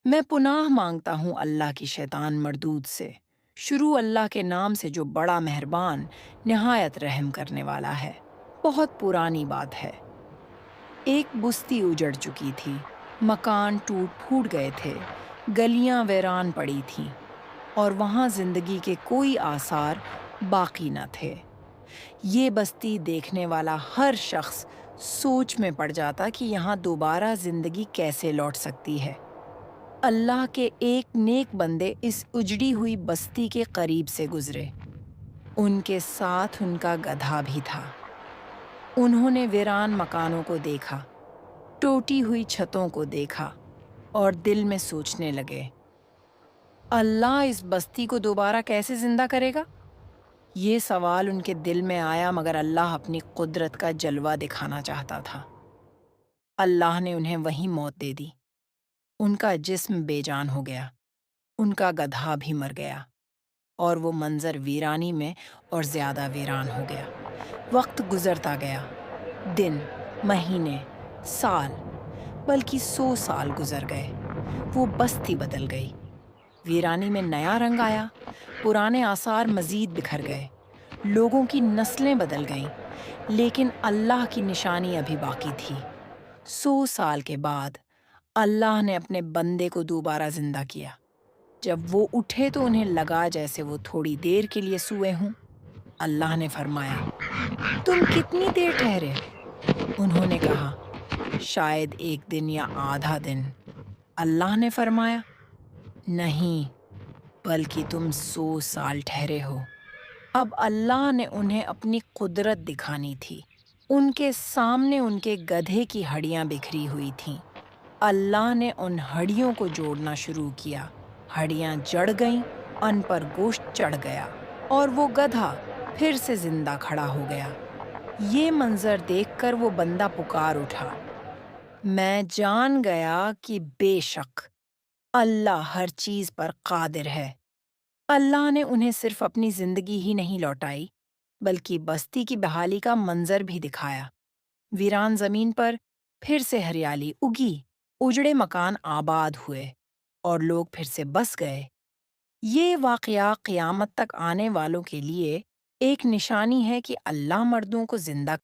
میں پناہ مانگتا ہوں اللہ کی شیطان مردود سے۔ شروع اللہ کے نام سے جو بڑا مہربان، نہایت رحم کرنے والا ہے۔ بہت پرانی بات ہے۔ ایک بستی اجڑ چکی تھی، مکان ٹوٹ پھوٹ گئے تھے، گلیاں ویران پڑی تھیں، اور وہاں زندگی کے کوئی آثار باقی نہ تھے۔ یہ بستی دیکھنے والا ہر شخص سوچ میں پڑ جاتا کہ یہاں دوبارہ زندگی کیسے لوٹ سکتی ہے۔ اللہ کے ایک نیک بندے اس اجڑی ہوئی بستی کے قریب سے گزرے۔ ان کے ساتھ ان کا گدھا بھی تھا۔ انہوں نے ویران مکانوں کو دیکھا، ٹوٹی ہوئی چھتوں کو دیکھا، اور دل میں سوچنے لگے، اللہ اس بستی کو دوبارہ کیسے زندہ کرے گا؟ یہ سوال ان کے دل میں آیا، مگر اللہ اپنی قدرت کا جلوہ دکھانا چاہتا تھا۔ اللہ نے انہیں وہیں موت دے دی۔ ان کا جسم بے جان ہو گیا، ان کا گدھا بھی مر گیا، اور وہ منظر ویرانی میں اور زیادہ ویران ہو گیا۔ وقت گزرتا گیا، دن، مہینے، سال، بلکہ 100 سال گزر گئے۔ وہ بستی بدل گئی، ویرانی میں نیا رنگ آیا، پرانے آثار مزید بکھر گئے، لوگوں کی نسلیں بدل گئیں، لیکن اللہ کی نشانی ابھی باقی تھی۔ 100 سال کے بعد اللہ نے اپنے بندے کو دوبارہ زندہ کیا۔ جب وہ اٹھے تو انہیں لگا جیسے وہ تھوڑی دیر کے لیے سوئے ہوں۔ اللہ نے فرمایا، تم کتنی دیر ٹھہرے؟ انہوں نے کہا، شاید 1 دن یا آدھا دن۔ اللہ نے فرمایا، نہیں، بلکہ تم 100 سال ٹھہرے ہو۔ اب اللہ نے انہیں اپنی قدرت دکھانی تھی۔ ان کے سامنے ان کے گدھے کی ہڈیاں بکھری ہوئی تھیں۔ اللہ نے ان ہڈیوں کو جوڑنا شروع کیا، ہڈیاں جڑ گئیں، ان پر گوشت چڑھ گیا، اور وہ گدھا پھر سے زندہ کھڑا ہو گیا۔ یہ منظر دیکھ کر وہ بندہ پکار اٹھا، میں جان گیا کہ بے شک اللہ ہر چیز پر قادر ہے۔ اللہ نے انہیں صرف اپنی زندگی ہی نہیں لوٹائی، بلکہ بستی کی بحالی کا منظر بھی دکھایا۔ ویران زمین پر پھر سے ہریالی اگی، اجڑے مکان آباد ہوئے، اور لوگ پھر سے بس گئے۔ یہ واقعہ قیامت تک آنے والوں کے لیے ایک نشانی ہے کہ اللہ مردوں کو زندہ